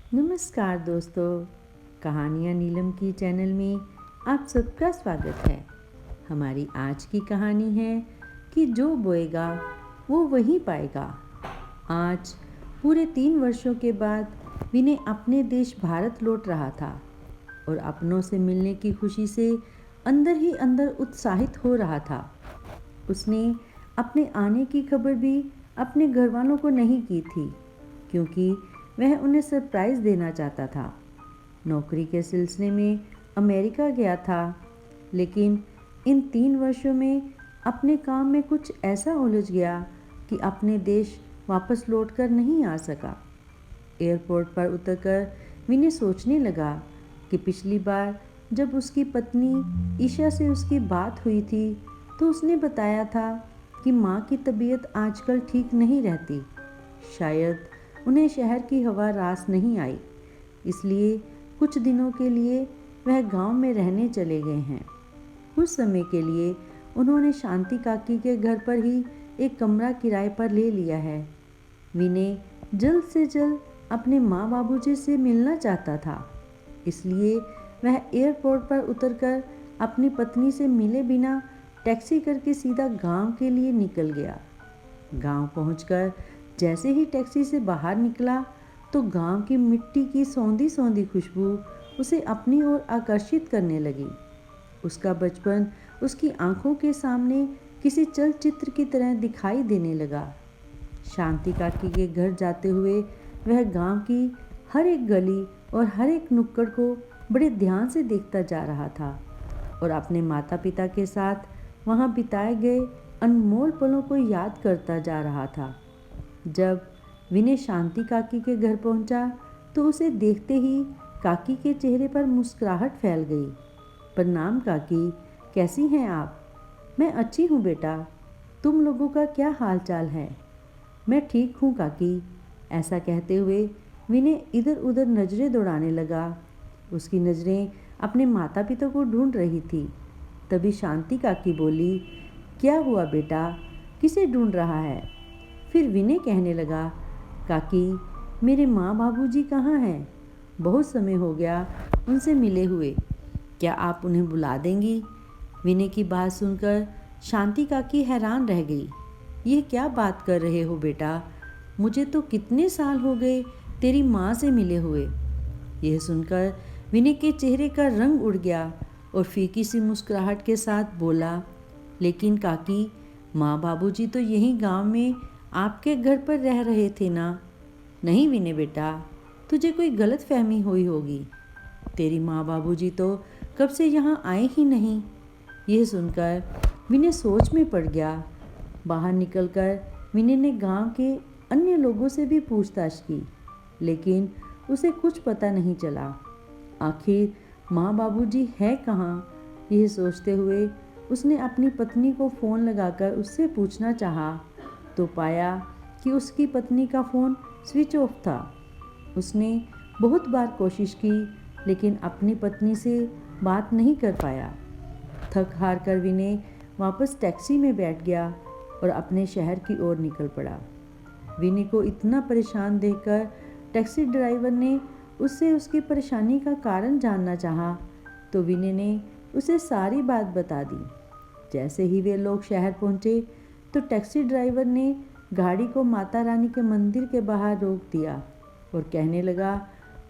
नमस्कार दोस्तों, कहानियाँ नीलम की चैनल में आप सबका स्वागत है। हमारी आज की कहानी है कि जो बोएगा वो वही पाएगा। आज पूरे 3 वर्षों के बाद विनय अपने देश भारत लौट रहा था और अपनों से मिलने की खुशी से अंदर ही अंदर उत्साहित हो रहा था। उसने अपने आने की खबर भी अपने घर वालों को नहीं की थी, क्योंकि वह उन्हें सरप्राइज़ देना चाहता था। नौकरी के सिलसिले में अमेरिका गया था, लेकिन इन 3 वर्षों में अपने काम में कुछ ऐसा उलझ गया कि अपने देश वापस लौटकर नहीं आ सका। एयरपोर्ट पर उतरकर विनय सोचने लगा कि पिछली बार जब उसकी पत्नी ईशा से उसकी बात हुई थी तो उसने बताया था कि माँ की तबीयत आजकल ठीक नहीं रहती। शायद उन्हें शहर की हवा रास नहीं आई, इसलिए कुछ दिनों के लिए वह गांव में रहने चले गए हैं। कुछ समय के लिए उन्होंने शांति काकी के घर पर ही एक कमरा किराए पर ले लिया है। विनय जल्द से जल्द अपने माँ बाबूजी से मिलना चाहता था, इसलिए वह एयरपोर्ट पर उतरकर अपनी पत्नी से मिले बिना टैक्सी करके सीधा गांव के लिए निकल गया। गांव पहुंचकर जैसे ही टैक्सी से बाहर निकला तो गांव की मिट्टी की सौंधी सौंधी खुशबू उसे अपनी ओर आकर्षित करने लगी। उसका बचपन उसकी आंखों के सामने किसी चलचित्र की तरह दिखाई देने लगा। शांति काकी के घर जाते हुए वह गांव की हर एक गली और हर एक नुक्कड़ को बड़े ध्यान से देखता जा रहा था और अपने माता पिता के साथ वहां बिताए गए अनमोल पलों को याद करता जा रहा था। जब विनय शांति काकी के घर पहुंचा तो उसे देखते ही काकी के चेहरे पर मुस्कुराहट फैल गई। प्रणाम काकी, कैसी हैं आप? मैं अच्छी हूँ बेटा, तुम लोगों का क्या हाल चाल है? मैं ठीक हूँ काकी। ऐसा कहते हुए विनय इधर उधर नज़रें दौड़ाने लगा। उसकी नज़रें अपने माता पिता को ढूंढ रही थी। तभी शांति काकी बोली, क्या हुआ बेटा, किसे ढूंढ रहा है? फिर विनय कहने लगा, काकी मेरे माँ बाबूजी कहाँ हैं? बहुत समय हो गया उनसे मिले हुए, क्या आप उन्हें बुला देंगी? विनय की बात सुनकर शांति काकी हैरान रह गई। ये क्या बात कर रहे हो बेटा, मुझे तो कितने साल हो गए तेरी माँ से मिले हुए। यह सुनकर विनय के चेहरे का रंग उड़ गया और फीकी सी मुस्कुराहट के साथ बोला, लेकिन काकी माँ बाबूजी तो यहीं गांव में आपके घर पर रह रहे थे ना? नहीं विनय बेटा, तुझे कोई गलत फहमी हुई होगी। तेरी माँ बाबूजी तो कब से यहाँ आए ही नहीं। यह सुनकर विनय सोच में पड़ गया। बाहर निकलकर विनय ने गांव के अन्य लोगों से भी पूछताछ की, लेकिन उसे कुछ पता नहीं चला। आखिर माँ बाबूजी है कहाँ? यह सोचते हुए उसने अपनी पत्नी को फ़ोन लगाकर उससे पूछना चाहा, तो पाया कि उसकी पत्नी का फ़ोन स्विच ऑफ था। उसने बहुत बार कोशिश की, लेकिन अपनी पत्नी से बात नहीं कर पाया। थक हार कर विनय वापस टैक्सी में बैठ गया और अपने शहर की ओर निकल पड़ा। विनय को इतना परेशान देखकर टैक्सी ड्राइवर ने उससे उसकी परेशानी का कारण जानना चाहा, तो विनय ने उसे सारी बात बता दी। जैसे ही वे लोग शहर पहुंचे तो टैक्सी ड्राइवर ने गाड़ी को माता रानी के मंदिर के बाहर रोक दिया और कहने लगा,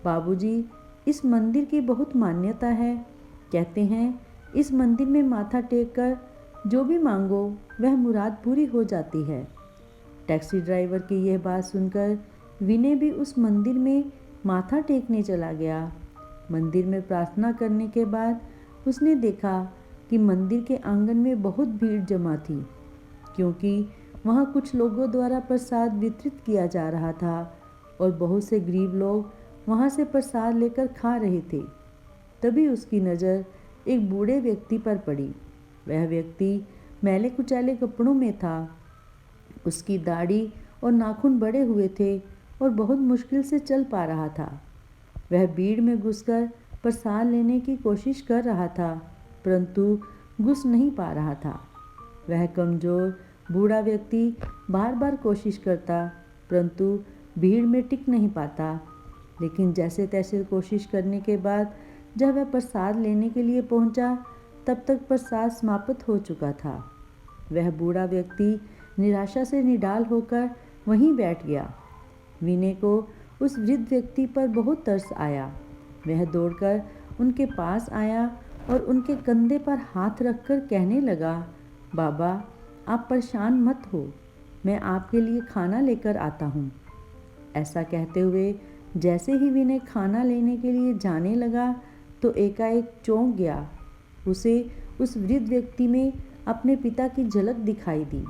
बाबूजी इस मंदिर की बहुत मान्यता है। कहते हैं इस मंदिर में माथा टेक कर जो भी मांगो वह मुराद पूरी हो जाती है। टैक्सी ड्राइवर की यह बात सुनकर विनय भी उस मंदिर में माथा टेकने चला गया। मंदिर में प्रार्थना करने के बाद उसने देखा कि मंदिर के आंगन में बहुत भीड़ जमा थी, क्योंकि वहाँ कुछ लोगों द्वारा प्रसाद वितरित किया जा रहा था और बहुत से गरीब लोग वहाँ से प्रसाद लेकर खा रहे थे। तभी उसकी नज़र एक बूढ़े व्यक्ति पर पड़ी। वह व्यक्ति मैले कुचैले कपड़ों में था। उसकी दाढ़ी और नाखून बड़े हुए थे और बहुत मुश्किल से चल पा रहा था। वह भीड़ में घुसकर प्रसाद लेने की कोशिश कर रहा था, परंतु घुस नहीं पा रहा था। वह कमज़ोर बूढ़ा व्यक्ति बार बार कोशिश करता, परंतु भीड़ में टिक नहीं पाता। लेकिन जैसे तैसे कोशिश करने के बाद जब वह प्रसाद लेने के लिए पहुंचा, तब तक प्रसाद समाप्त हो चुका था। वह बूढ़ा व्यक्ति निराशा से निढाल होकर वहीं बैठ गया। विनय को उस वृद्ध व्यक्ति पर बहुत तरस आया। वह दौड़कर उनके पास आया और उनके कंधे पर हाथ रखकर कहने लगा, बाबा, आप परेशान मत हो, मैं आपके लिए खाना लेकर आता हूँ। ऐसा कहते हुए जैसे ही विनय खाना लेने के लिए जाने लगा तो एकाएक चौंक गया। उसे उस वृद्ध व्यक्ति में अपने पिता की झलक दिखाई दी।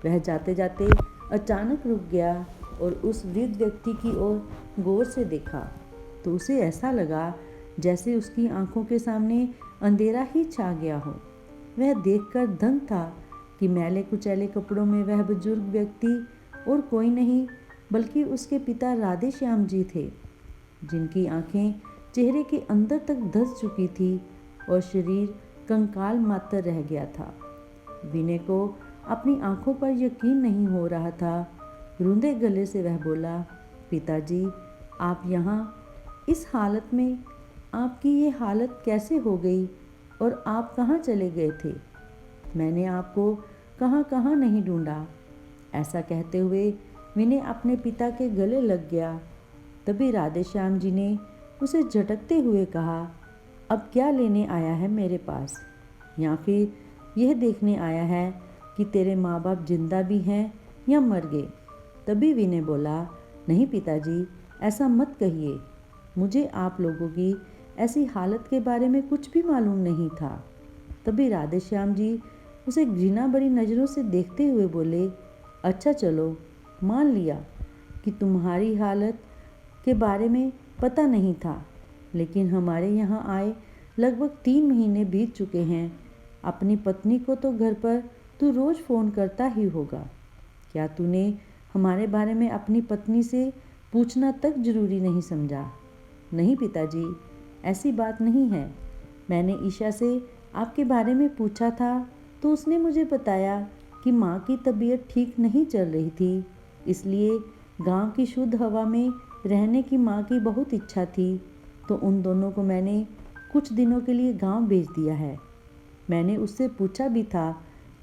वह जाते जाते अचानक रुक गया और उस वृद्ध व्यक्ति की ओर गौर से देखा तो उसे ऐसा लगा जैसे उसकी आंखों के सामने अंधेरा ही छा गया हो। वह देखकर दंग था कि मैले कुचैले कपड़ों में वह बुजुर्ग व्यक्ति और कोई नहीं बल्कि उसके पिता राधे श्याम जी थे, जिनकी आंखें चेहरे के अंदर तक धंस चुकी थी और शरीर कंकाल मात्र रह गया था। विनय को अपनी आंखों पर यकीन नहीं हो रहा था। रूंधे गले से वह बोला, पिताजी, आप यहाँ इस हालत में, आपकी ये हालत कैसे हो गई और आप कहाँ चले गए थे? मैंने आपको कहाँ कहाँ नहीं ढूंढा। ऐसा कहते हुए विनय अपने पिता के गले लग गया। तभी राधे श्याम जी ने उसे झटकते हुए कहा, अब क्या लेने आया है मेरे पास, या फिर यह देखने आया है कि तेरे माँ बाप जिंदा भी हैं या मर गए? तभी विनय बोला, नहीं पिताजी, ऐसा मत कहिए, मुझे आप लोगों की ऐसी हालत के बारे में कुछ भी मालूम नहीं था। तभी राधे श्याम जी उसे घृणा भरी नज़रों से देखते हुए बोले, अच्छा चलो, मान लिया कि तुम्हारी हालत के बारे में पता नहीं था, लेकिन हमारे यहाँ आए लगभग 3 महीने बीत चुके हैं। अपनी पत्नी को तो घर पर तू रोज़ फ़ोन करता ही होगा। क्या तूने हमारे बारे में अपनी पत्नी से पूछना तक जरूरी नहीं समझा? नहीं पिताजी, ऐसी बात नहीं है। मैंने ईशा से आपके बारे में पूछा था तो उसने मुझे बताया कि माँ की तबीयत ठीक नहीं चल रही थी, इसलिए गांव की शुद्ध हवा में रहने की माँ की बहुत इच्छा थी, तो उन दोनों को मैंने कुछ दिनों के लिए गांव भेज दिया है। मैंने उससे पूछा भी था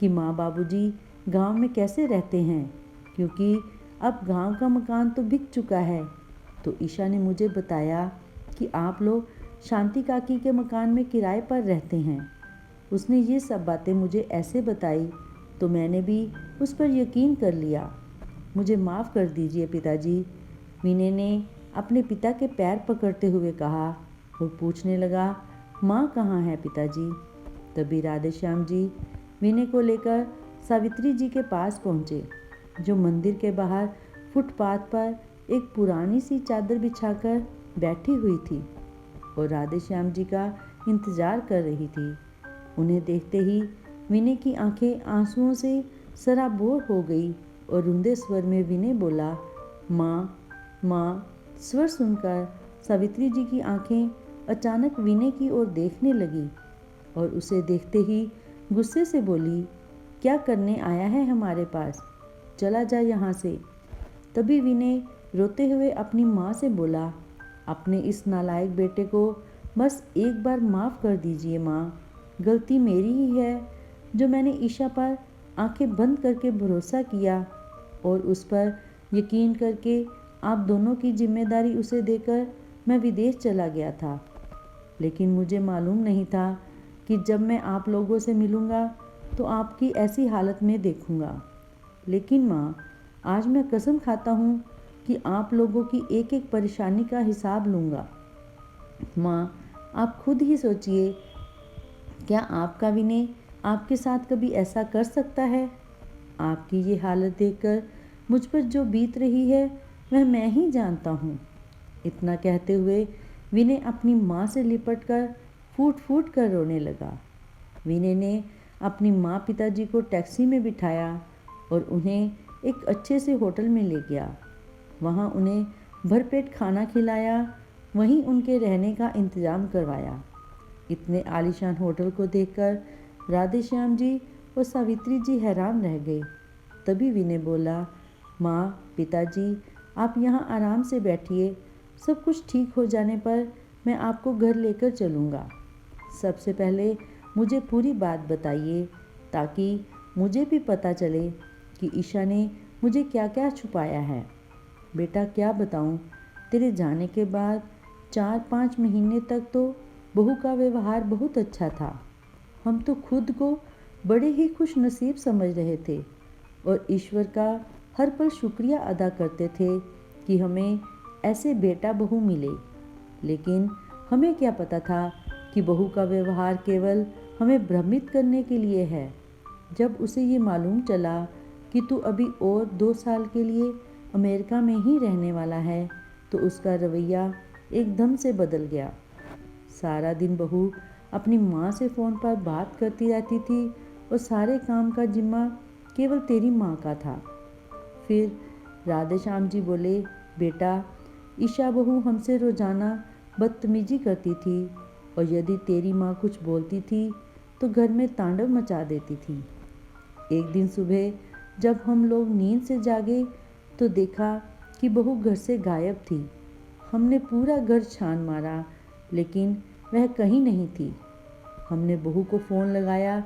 कि माँ बाबूजी गांव में कैसे रहते हैं, क्योंकि अब गांव का मकान तो बिक चुका है। तो ईशा ने मुझे बताया कि आप लोग शांति काकी के मकान में किराए पर रहते हैं। उसने ये सब बातें मुझे ऐसे बताई तो मैंने भी उस पर यकीन कर लिया। मुझे माफ़ कर दीजिए पिताजी। विनय ने अपने पिता के पैर पकड़ते हुए कहा और पूछने लगा, माँ कहाँ है पिताजी? तभी राधे श्याम जी विनय को लेकर सावित्री जी के पास पहुँचे, जो मंदिर के बाहर फुटपाथ पर एक पुरानी सी चादर बिछाकर बैठी हुई थी और राधे श्याम जी का इंतजार कर रही थी। उन्हें देखते ही विनय की आंखें आंसुओं से सराबोर हो गई और रुंधे स्वर में विनय बोला, माँ, माँ। स्वर सुनकर सावित्री जी की आंखें अचानक विनय की ओर देखने लगी और उसे देखते ही गुस्से से बोली, क्या करने आया है हमारे पास? चला जा यहाँ से। तभी विनय रोते हुए अपनी माँ से बोला, अपने इस नालायक बेटे को बस एक बार माफ़ कर दीजिए माँ, गलती मेरी ही है जो मैंने ईशा पर आंखें बंद करके भरोसा किया और उस पर यकीन करके आप दोनों की जिम्मेदारी उसे देकर मैं विदेश चला गया था। लेकिन मुझे मालूम नहीं था कि जब मैं आप लोगों से मिलूँगा तो आपकी ऐसी हालत में देखूँगा। लेकिन माँ, आज मैं कसम खाता हूँ कि आप लोगों की एक एक परेशानी का हिसाब लूँगा। माँ, आप खुद ही सोचिए, क्या आपका विनय आपके साथ कभी ऐसा कर सकता है? आपकी ये हालत देखकर मुझ पर जो बीत रही है वह मैं ही जानता हूँ। इतना कहते हुए विनय अपनी माँ से लिपटकर फूट फूट कर रोने लगा। विनय ने अपनी माँ पिताजी को टैक्सी में बिठाया और उन्हें एक अच्छे से होटल में ले गया। वहाँ उन्हें भरपेट खाना खिलाया, वहीं उनके रहने का इंतज़ाम करवाया। इतने आलीशान होटल को देखकर राधे श्याम जी और सावित्री जी हैरान रह गए। तभी विनय बोला, माँ, पिताजी, आप यहाँ आराम से बैठिए, सब कुछ ठीक हो जाने पर मैं आपको घर लेकर चलूँगा। सबसे पहले मुझे पूरी बात बताइए ताकि मुझे भी पता चले कि ईशा ने मुझे क्या क्या छुपाया है। बेटा क्या बताऊँ, तेरे जाने के बाद 4-5 महीने तक तो बहू का व्यवहार बहुत अच्छा था। हम तो खुद को बड़े ही खुश नसीब समझ रहे थे और ईश्वर का हर पल शुक्रिया अदा करते थे कि हमें ऐसे बेटा बहू मिले। लेकिन हमें क्या पता था कि बहू का व्यवहार केवल हमें भ्रमित करने के लिए है। जब उसे ये मालूम चला कि तू अभी और 2 साल के लिए अमेरिका में ही रहने वाला है तो उसका रवैया एकदम से बदल गया। सारा दिन बहू अपनी माँ से फ़ोन पर बात करती रहती थी और सारे काम का जिम्मा केवल तेरी माँ का था। फिर राधे श्याम जी बोले, बेटा ईशा बहू हमसे रोज़ाना बदतमीजी करती थी और यदि तेरी माँ कुछ बोलती थी तो घर में तांडव मचा देती थी। एक दिन सुबह जब हम लोग नींद से जागे तो देखा कि बहू घर से गायब थी। हमने पूरा घर छान मारा लेकिन वह कहीं नहीं थी। हमने बहू को फ़ोन लगाया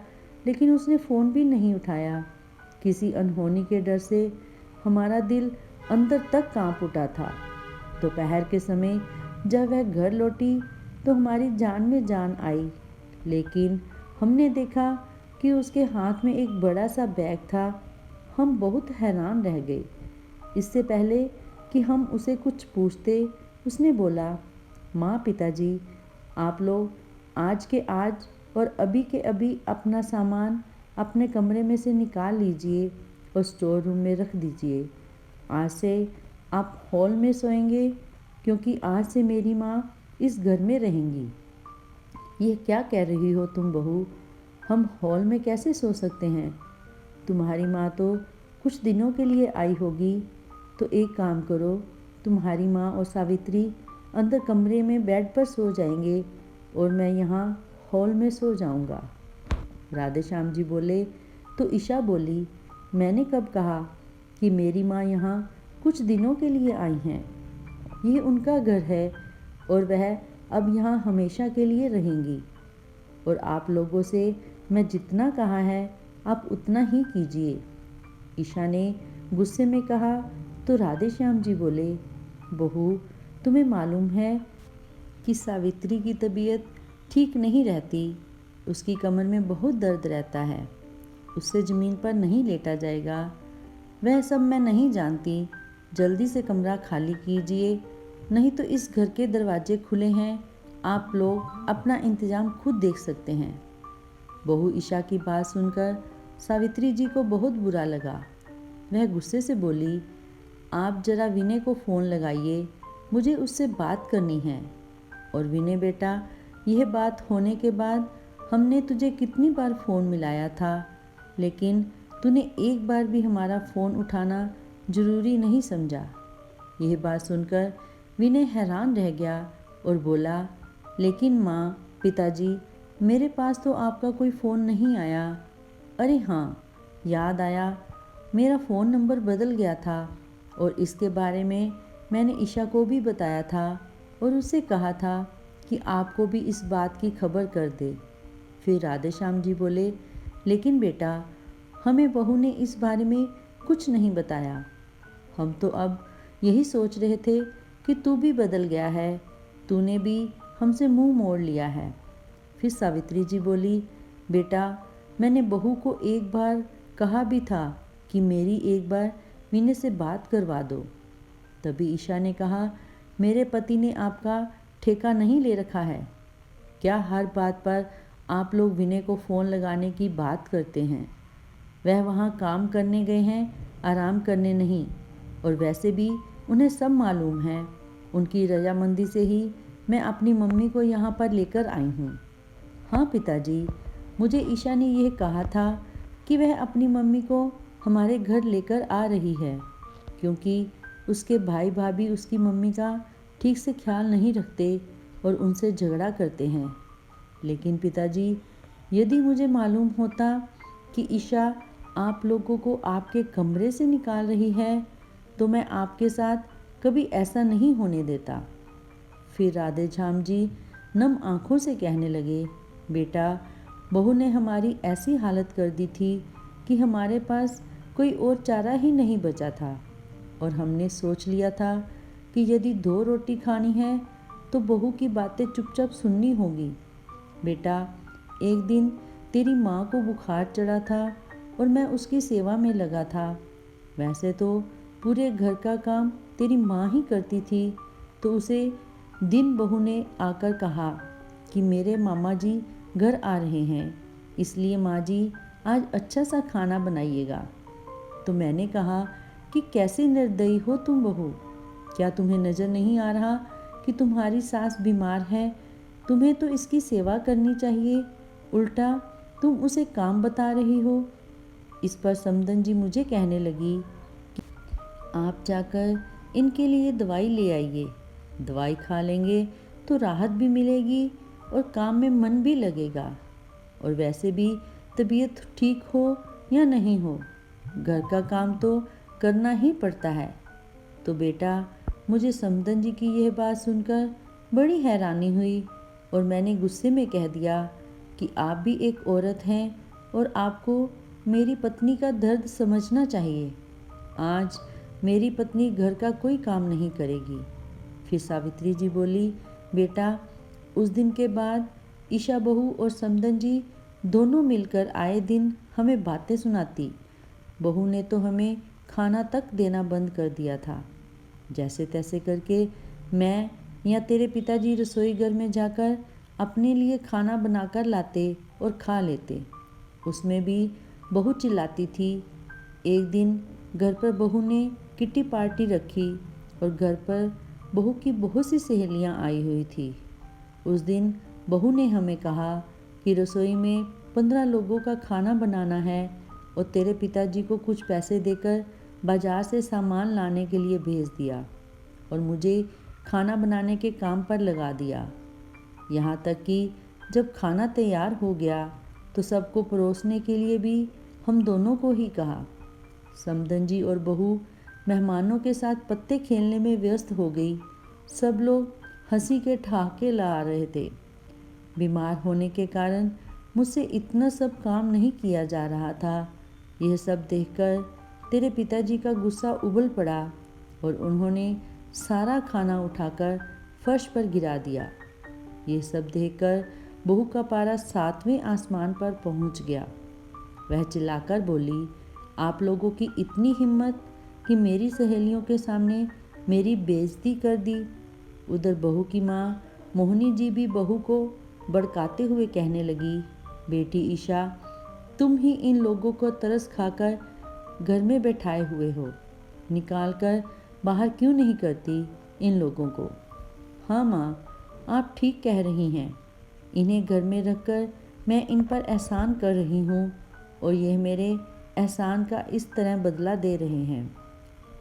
लेकिन उसने फ़ोन भी नहीं उठाया। किसी अनहोनी के डर से हमारा दिल अंदर तक कांप उठा था। दोपहर के समय जब वह घर लौटी तो हमारी जान में जान आई, लेकिन हमने देखा कि उसके हाथ में एक बड़ा सा बैग था। हम बहुत हैरान रह गए। इससे पहले कि हम उसे कुछ पूछते उसने बोला, माँ पिताजी आप लोग आज के आज और अभी के अभी अपना सामान अपने कमरे में से निकाल लीजिए और स्टोर रूम में रख दीजिए। आज से आप हॉल में सोएंगे क्योंकि आज से मेरी माँ इस घर में रहेंगी। ये क्या कह रही हो तुम बहू, हम हॉल में कैसे सो सकते हैं? तुम्हारी माँ तो कुछ दिनों के लिए आई होगी, तो एक काम करो, तुम्हारी माँ और सावित्री अंदर कमरे में बेड पर सो जाएंगे और मैं यहाँ हॉल में सो जाऊँगा। राधे श्याम जी बोले तो ईशा बोली, मैंने कब कहा कि मेरी माँ यहाँ कुछ दिनों के लिए आई हैं? ये उनका घर है और वह अब यहाँ हमेशा के लिए रहेंगी और आप लोगों से मैं जितना कहा है आप उतना ही कीजिए। ईशा ने गुस्से में कहा तो राधे श्याम जी बोले, बहू तुम्हें मालूम है कि सावित्री की तबीयत ठीक नहीं रहती, उसकी कमर में बहुत दर्द रहता है, उससे ज़मीन पर नहीं लेटा जाएगा। वह सब मैं नहीं जानती, जल्दी से कमरा खाली कीजिए, नहीं तो इस घर के दरवाजे खुले हैं, आप लोग अपना इंतज़ाम खुद देख सकते हैं। बहू ईशा की बात सुनकर सावित्री जी को बहुत बुरा लगा। वह गुस्से से बोली, आप जरा विनय को फ़ोन लगाइए, मुझे उससे बात करनी है। और विनय बेटा, यह बात होने के बाद हमने तुझे कितनी बार फ़ोन मिलाया था, लेकिन तूने एक बार भी हमारा फ़ोन उठाना ज़रूरी नहीं समझा। यह बात सुनकर विनय हैरान रह गया और बोला, लेकिन माँ पिताजी मेरे पास तो आपका कोई फ़ोन नहीं आया। अरे हाँ, याद आया, मेरा फ़ोन नंबर बदल गया था और इसके बारे में मैंने ईशा को भी बताया था और उससे कहा था कि आपको भी इस बात की खबर कर दे। फिर राधे श्याम जी बोले, लेकिन बेटा हमें बहू ने इस बारे में कुछ नहीं बताया। हम तो अब यही सोच रहे थे कि तू भी बदल गया है, तूने भी हमसे मुंह मोड़ लिया है। फिर सावित्री जी बोली, बेटा मैंने बहू को एक बार कहा भी था कि मेरी एक बार विनय से बात करवा दो। तभी ईशा ने कहा, मेरे पति ने आपका ठेका नहीं ले रखा है क्या? हर बात पर आप लोग विनय को फ़ोन लगाने की बात करते हैं। वह वहाँ काम करने गए हैं, आराम करने नहीं। और वैसे भी उन्हें सब मालूम है। उनकी रजामंदी से ही मैं अपनी मम्मी को यहाँ पर लेकर आई हूँ। हाँ पिताजी, मुझे ईशा ने यह कहा था कि वह अपनी मम्मी को हमारे घर लेकर आ रही है क्योंकि उसके भाई भाभी उसकी मम्मी का ठीक से ख्याल नहीं रखते और उनसे झगड़ा करते हैं। लेकिन पिताजी, यदि मुझे मालूम होता कि ईशा आप लोगों को आपके कमरे से निकाल रही है तो मैं आपके साथ कभी ऐसा नहीं होने देता। फिर राधे श्याम जी नम आँखों से कहने लगे, बेटा, बहू ने हमारी ऐसी हालत कर दी थी कि हमारे पास कोई और चारा ही नहीं बचा था और हमने सोच लिया था कि यदि 2 रोटी खानी है तो बहू की बातें चुपचाप सुननी होगी। बेटा, एक दिन तेरी माँ को बुखार चढ़ा था और मैं उसकी सेवा में लगा था। वैसे तो पूरे घर का काम तेरी माँ ही करती थी, तो उसे दिन बहू ने आकर कहा कि मेरे मामा जी घर आ रहे हैं, इसलिए माँ जी आज अच्छा सा खाना बनाइएगा। तो मैंने कहा कि कैसे निर्दयी हो तुम बहू, क्या तुम्हें नज़र नहीं आ रहा कि तुम्हारी सास बीमार है? तुम्हें तो इसकी सेवा करनी चाहिए, उल्टा तुम उसे काम बता रही हो। इस पर समदन जी मुझे कहने लगी कि आप जाकर इनके लिए दवाई ले आइए, दवाई खा लेंगे तो राहत भी मिलेगी और काम में मन भी लगेगा, और वैसे भी तबीयत ठीक हो या नहीं हो, घर का काम तो करना ही पड़ता है। तो बेटा, मुझे समदन जी की यह बात सुनकर बड़ी हैरानी हुई और मैंने गुस्से में कह दिया कि आप भी एक औरत हैं और आपको मेरी पत्नी का दर्द समझना चाहिए। आज मेरी पत्नी घर का कोई काम नहीं करेगी। फिर सावित्री जी बोली, बेटा, उस दिन के बाद ईशा बहू और समदन जी दोनों मिलकर आए दिन हमें बातें सुनाती। बहू ने तो हमें खाना तक देना बंद कर दिया था। जैसे तैसे करके मैं या तेरे पिताजी रसोई घर में जाकर अपने लिए खाना बनाकर लाते और खा लेते। उसमें भी बहू चिल्लाती थी। एक दिन घर पर बहू ने किटी पार्टी रखी और घर पर बहू की बहुत सी सहेलियां आई हुई थी। उस दिन बहू ने हमें कहा कि रसोई में 15 लोगों का खाना बनाना है और तेरे पिताजी को कुछ पैसे देकर बाजार से सामान लाने के लिए भेज दिया और मुझे खाना बनाने के काम पर लगा दिया। यहाँ तक कि जब खाना तैयार हो गया तो सबको परोसने के लिए भी हम दोनों को ही कहा। समदन जी और बहू मेहमानों के साथ पत्ते खेलने में व्यस्त हो गई। सब लोग हंसी के ठहाके ला रहे थे। बीमार होने के कारण मुझसे इतना सब काम नहीं किया जा रहा था। यह सब देखकर तेरे पिताजी का गुस्सा उबल पड़ा और उन्होंने सारा खाना उठाकर फर्श पर गिरा दिया। ये सब देखकर बहू का पारा 7वें आसमान पर पहुंच गया। वह चिल्लाकर बोली, आप लोगों की इतनी हिम्मत कि मेरी सहेलियों के सामने मेरी बेइज्जती कर दी। उधर बहू की माँ मोहिनी जी भी बहू को भड़काते हुए कहने लगी, बेटी ईशा, तुम ही इन लोगों को तरस खाकर घर में बैठाए हुए हो, निकाल कर बाहर क्यों नहीं करती इन लोगों को? हाँ माँ, आप ठीक कह रही हैं। इन्हें घर में रखकर मैं इन पर एहसान कर रही हूँ और यह मेरे एहसान का इस तरह बदला दे रहे हैं।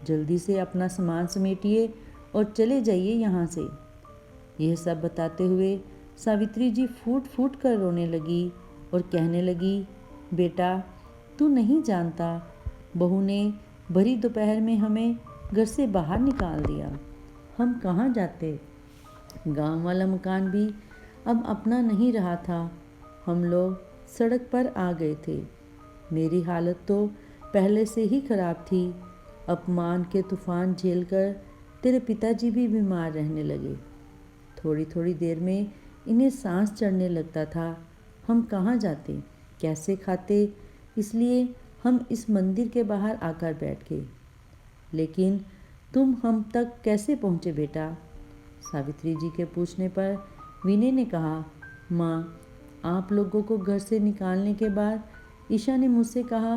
जल्दी से अपना सामान समेटिए और चले जाइए यहाँ से। यह सब बताते हुए सावित्री जी फूट फूट कर रोने लगी और कहने लगी, बेटा, तू नहीं जानता, बहू ने भरी दोपहर में हमें घर से बाहर निकाल दिया। हम कहाँ जाते? गांव वाला मकान भी अब अपना नहीं रहा था। हम लोग सड़क पर आ गए थे। मेरी हालत तो पहले से ही खराब थी। अपमान के तूफान झेलकर तेरे पिताजी भी बीमार रहने लगे। थोड़ी थोड़ी देर में इन्हें सांस चढ़ने लगता था। हम कहाँ जाते, कैसे खाते? इसलिए हम इस मंदिर के बाहर आकर बैठ गए। लेकिन तुम हम तक कैसे पहुँचे बेटा? सावित्री जी के पूछने पर विनय ने कहा, माँ, आप लोगों को घर से निकालने के बाद ईशा ने मुझसे कहा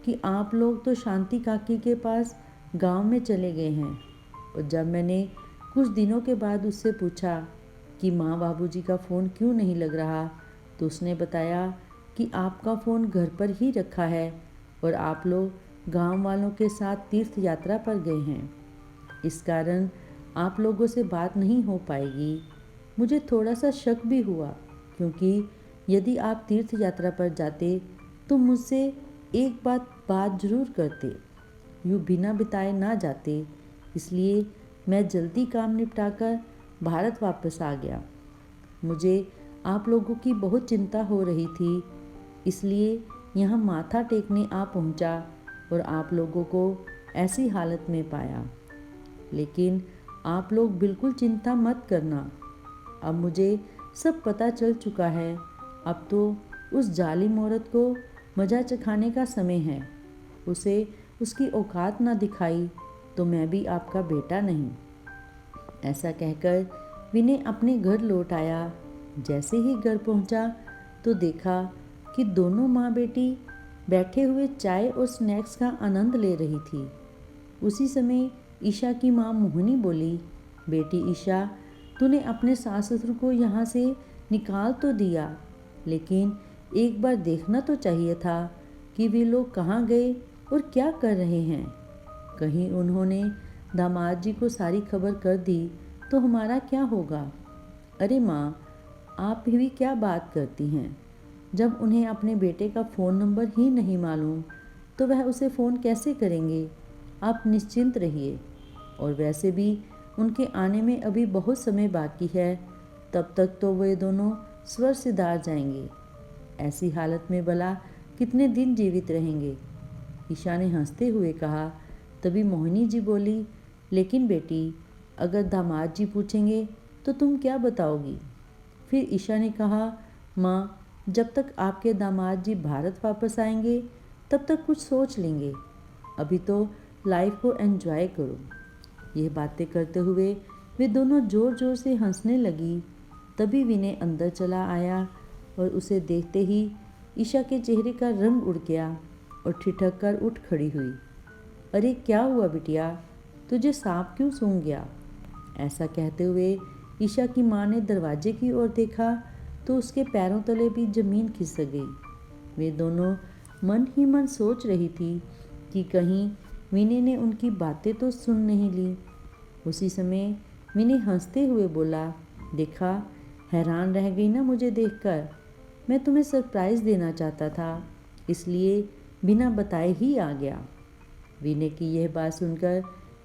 कि आप लोग तो शांति काकी के पास गांव में चले गए हैं। और जब मैंने कुछ दिनों के बाद उससे पूछा कि माँ बाबूजी का फ़ोन क्यों नहीं लग रहा, तो उसने बताया कि आपका फ़ोन घर पर ही रखा है और आप लोग गांव वालों के साथ तीर्थ यात्रा पर गए हैं। इस कारण आप लोगों से बात नहीं हो पाएगी। मुझे थोड़ा सा शक भी हुआ, क्योंकि यदि आप तीर्थ यात्रा पर जाते तो मुझसे एक बात जरूर करते, यूँ बिना बिताए ना जाते। इसलिए मैं जल्दी काम निपटाकर भारत वापस आ गया। मुझे आप लोगों की बहुत चिंता हो रही थी, इसलिए यहाँ माथा टेकने आ पहुँचा और आप लोगों को ऐसी हालत में पाया। लेकिन आप लोग बिल्कुल चिंता मत करना, अब मुझे सब पता चल चुका है। अब तो उस जालिम औरत को मज़ा चखाने का समय है। उसे उसकी औकात ना दिखाई तो मैं भी आपका बेटा नहीं। ऐसा कहकर विनय अपने घर लौट आया। जैसे ही घर पहुंचा तो देखा कि दोनों माँ बेटी बैठे हुए चाय और स्नैक्स का आनंद ले रही थी। उसी समय ईशा की माँ मोहिनी बोली, बेटी ईशा, तूने अपने सास ससुर को यहाँ से निकाल तो दिया, लेकिन एक बार देखना तो चाहिए था कि वे लोग कहाँ गए और क्या कर रहे हैं। कहीं उन्होंने दामाद जी को सारी खबर कर दी तो हमारा क्या होगा। अरे माँ, आप भी क्या बात करती हैं। जब उन्हें अपने बेटे का फ़ोन नंबर ही नहीं मालूम तो वह उसे फ़ोन कैसे करेंगे। आप निश्चिंत रहिए, और वैसे भी उनके आने में अभी बहुत समय बाकी है, तब तक तो वे दोनों स्वर सिधार जाएंगे। ऐसी हालत में भला कितने दिन जीवित रहेंगे। ईशा ने हंसते हुए कहा। तभी मोहिनी जी बोली, लेकिन बेटी, अगर दामाद जी पूछेंगे तो तुम क्या बताओगी। फिर ईशा ने कहा, माँ, जब तक आपके दामाद जी भारत वापस आएंगे तब तक कुछ सोच लेंगे, अभी तो लाइफ को एंजॉय करो। ये बातें करते हुए वे दोनों ज़ोर ज़ोर से हंसने लगी। तभी विनय अंदर चला आया और उसे देखते ही ईशा के चेहरे का रंग उड़ गया और ठिठक कर उठ खड़ी हुई। अरे क्या हुआ बिटिया, तुझे सांप क्यों सूंघ गया। ऐसा कहते हुए ईशा की माँ ने दरवाजे की ओर देखा तो उसके पैरों तले भी जमीन खिसक गई। वे दोनों मन ही मन सोच रही थी कि कहीं विनय ने उनकी बातें तो सुन नहीं ली। उसी समय विनय हंसते हुए बोला, देखा, हैरान रह गई ना मुझे देखकर। मैं तुम्हें सरप्राइज़ देना चाहता था, इसलिए बिना बताए ही आ गया। विनय की यह बात सुनकर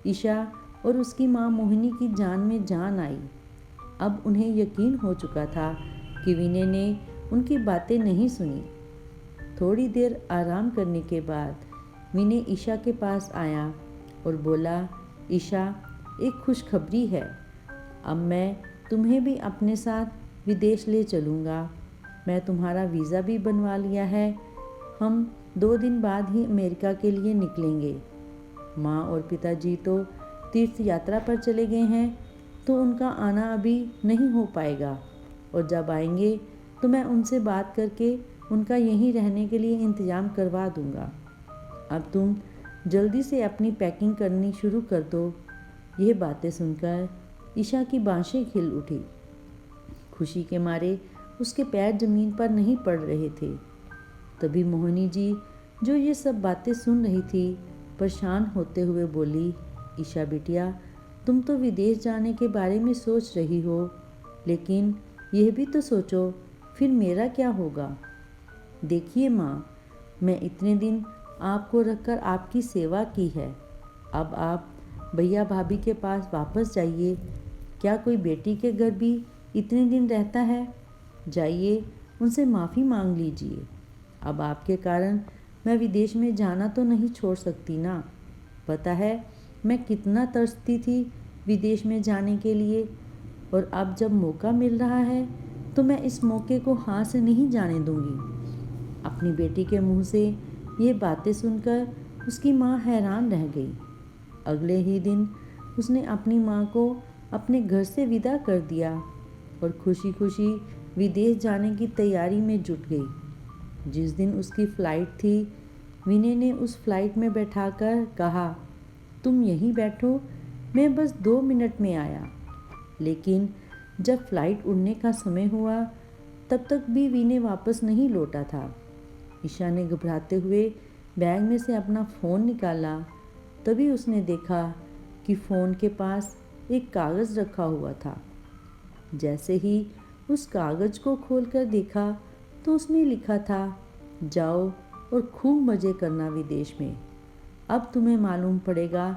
ईशा और उसकी माँ मोहिनी की जान में जान आई। अब उन्हें यकीन हो चुका था कि विनय ने उनकी बातें नहीं सुनी। थोड़ी देर आराम करने के बाद विनय ईशा के पास आया और बोला, ईशा, एक खुशखबरी है। अब मैं तुम्हें भी अपने साथ विदेश ले चलूँगा। मैं तुम्हारा वीज़ा भी बनवा लिया है। हम 2 दिन बाद ही अमेरिका के लिए निकलेंगे। माँ और पिताजी तो तीर्थ यात्रा पर चले गए हैं, तो उनका आना अभी नहीं हो पाएगा, और जब आएंगे तो मैं उनसे बात करके उनका यहीं रहने के लिए इंतज़ाम करवा दूँगा। अब तुम जल्दी से अपनी पैकिंग करनी शुरू कर दो। यह बातें सुनकर ईशा की बाँशें खिल उठी। खुशी के मारे उसके पैर जमीन पर नहीं पड़ रहे थे। तभी मोहिनी जी, जो ये सब बातें सुन रही थी, परेशान होते हुए बोली, ईशा बिटिया, तुम तो विदेश जाने के बारे में सोच रही हो, लेकिन यह भी तो सोचो, फिर मेरा क्या होगा। देखिए माँ, मैं इतने दिन आपको रखकर आपकी सेवा की है। अब आप भैया भाभी के पास वापस जाइए। क्या कोई बेटी के घर भी इतने दिन रहता है। जाइए, उनसे माफ़ी मांग लीजिए। अब आपके कारण मैं विदेश में जाना तो नहीं छोड़ सकती ना। पता है मैं कितना तरसती थी विदेश में जाने के लिए, और अब जब मौका मिल रहा है तो मैं इस मौके को हाथ से नहीं जाने दूंगी। अपनी बेटी के मुंह से ये बातें सुनकर उसकी माँ हैरान रह गई। अगले ही दिन उसने अपनी माँ को अपने घर से विदा कर दिया और खुशी खुशी विदेश जाने की तैयारी में जुट गई। जिस दिन उसकी फ़्लाइट थी, विनय ने उस फ्लाइट में बैठाकर कहा, तुम यहीं बैठो, मैं बस 2 मिनट में आया। लेकिन जब फ़्लाइट उड़ने का समय हुआ तब तक भी विनय वापस नहीं लौटा था। ईशा ने घबराते हुए बैग में से अपना फ़ोन निकाला। तभी उसने देखा कि फ़ोन के पास एक कागज़ रखा हुआ था। जैसे ही उस कागज़ को खोलकर देखा तो उसमें लिखा था, जाओ और खूब मज़े करना विदेश में। अब तुम्हें मालूम पड़ेगा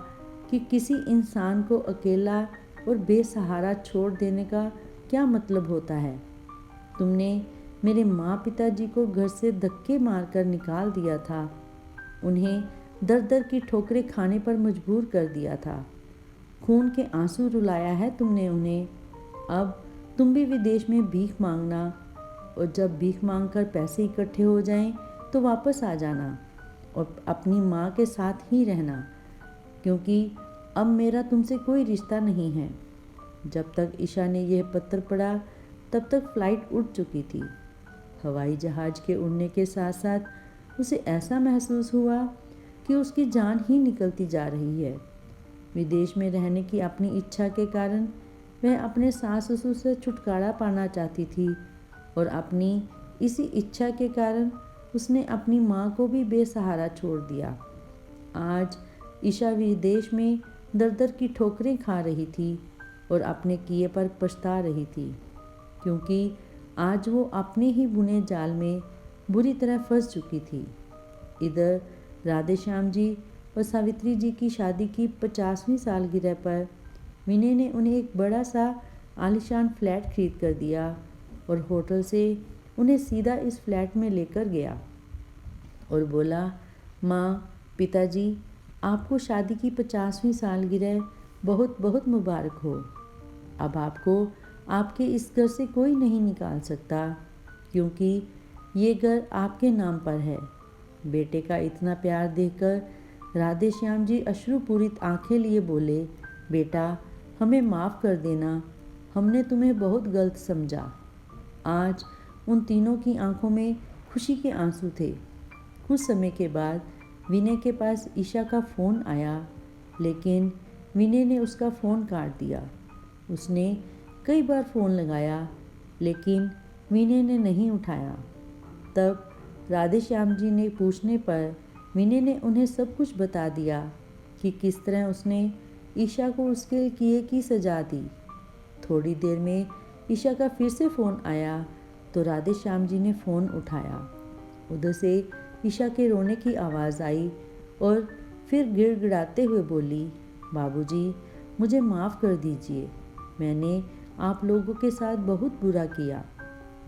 कि किसी इंसान को अकेला और बेसहारा छोड़ देने का क्या मतलब होता है? तुमने मेरे माँ पिताजी को घर से धक्के मारकर निकाल दिया था, उन्हें दर दर की ठोकरें खाने पर मजबूर कर दिया था, खून के आंसू रुलाया है तुमने उन्हें। अब तुम भी विदेश में भीख मांगना, और जब भीख मांगकर पैसे इकट्ठे हो जाएं तो वापस आ जाना और अपनी माँ के साथ ही रहना, क्योंकि अब मेरा तुमसे कोई रिश्ता नहीं है। जब तक ईशा ने यह पत्र पढ़ा तब तक फ्लाइट उड़ चुकी थी। हवाई जहाज़ के उड़ने के साथ साथ उसे ऐसा महसूस हुआ कि उसकी जान ही निकलती जा रही है। विदेश में रहने की अपनी इच्छा के कारण वह अपने सास ससुर से छुटकारा पाना चाहती थी, और अपनी इसी इच्छा के कारण उसने अपनी माँ को भी बेसहारा छोड़ दिया। आज ईशा विदेश में दर दर की ठोकरें खा रही थी और अपने किए पर पछता रही थी, क्योंकि आज वो अपने ही बुने जाल में बुरी तरह फंस चुकी थी। इधर राधे श्याम जी और सावित्री जी की शादी की 50वीं सालगिरह पर विनय ने उन्हें एक बड़ा सा आलीशान फ्लैट खरीद कर दिया और होटल से उन्हें सीधा इस फ्लैट में लेकर गया और बोला, माँ पिताजी, आपको शादी की 50वीं सालगिरह बहुत बहुत मुबारक हो। अब आपको आपके इस घर से कोई नहीं निकाल सकता, क्योंकि ये घर आपके नाम पर है। बेटे का इतना प्यार देखकर राधे श्याम जी अश्रुपूरित आंखें लिए बोले, बेटा हमें माफ़ कर देना, हमने तुम्हें बहुत गलत समझा। आज उन तीनों की आंखों में खुशी के आंसू थे। कुछ समय के बाद विनय के पास ईशा का फ़ोन आया, लेकिन विनय ने उसका फ़ोन काट दिया। उसने कई बार फ़ोन लगाया, लेकिन विनय ने नहीं उठाया। तब राधे श्याम जी ने पूछने पर विनय ने उन्हें सब कुछ बता दिया कि किस तरह उसने ईशा को उसके किए की सज़ा दी। थोड़ी देर में ईशा का फिर से फ़ोन आया तो राधे श्याम जी ने फ़ोन उठाया। उधर से ईशा के रोने की आवाज़ आई और फिर गिड़गिड़ाते हुए बोली, बाबूजी, मुझे माफ़ कर दीजिए, मैंने आप लोगों के साथ बहुत बुरा किया,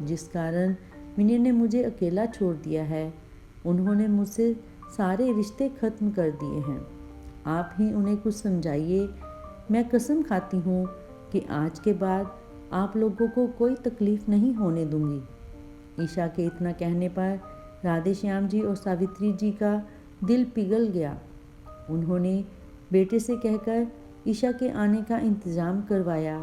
जिस कारण विनय ने मुझे अकेला छोड़ दिया है। उन्होंने मुझसे सारे रिश्ते ख़त्म कर दिए हैं। आप ही उन्हें कुछ समझाइए। मैं कसम खाती हूँ कि आज के बाद आप लोगों को कोई तकलीफ़ नहीं होने दूंगी। ईशा के इतना कहने पर राधे श्याम जी और सावित्री जी का दिल पिघल गया। उन्होंने बेटे से कहकर ईशा के आने का इंतज़ाम करवाया।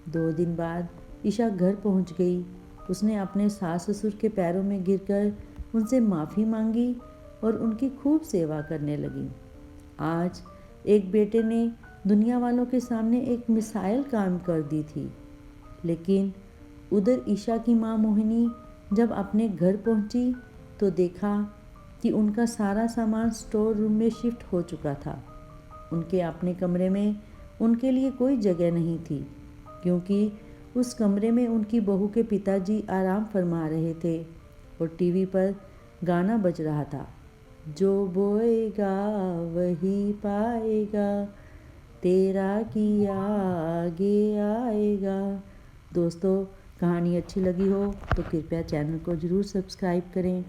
2 दिन बाद ईशा घर पहुंच गई। उसने अपने सास ससुर के पैरों में गिरकर उनसे माफ़ी मांगी और उनकी खूब सेवा करने लगी। आज एक बेटे ने दुनिया वालों के सामने एक मिसाइल कायम कर दी थी, लेकिन उधर ईशा की माँ मोहिनी जब अपने घर पहुंची तो देखा कि उनका सारा सामान स्टोर रूम में शिफ्ट हो चुका था। उनके अपने कमरे में उनके लिए कोई जगह नहीं थी, क्योंकि उस कमरे में उनकी बहू के पिताजी आराम फरमा रहे थे और टीवी पर गाना बज रहा था, जो बोएगा वही पाएगा, तेरा किया आगे आएगा। दोस्तों, कहानी अच्छी लगी हो तो कृपया चैनल को ज़रूर सब्सक्राइब करें।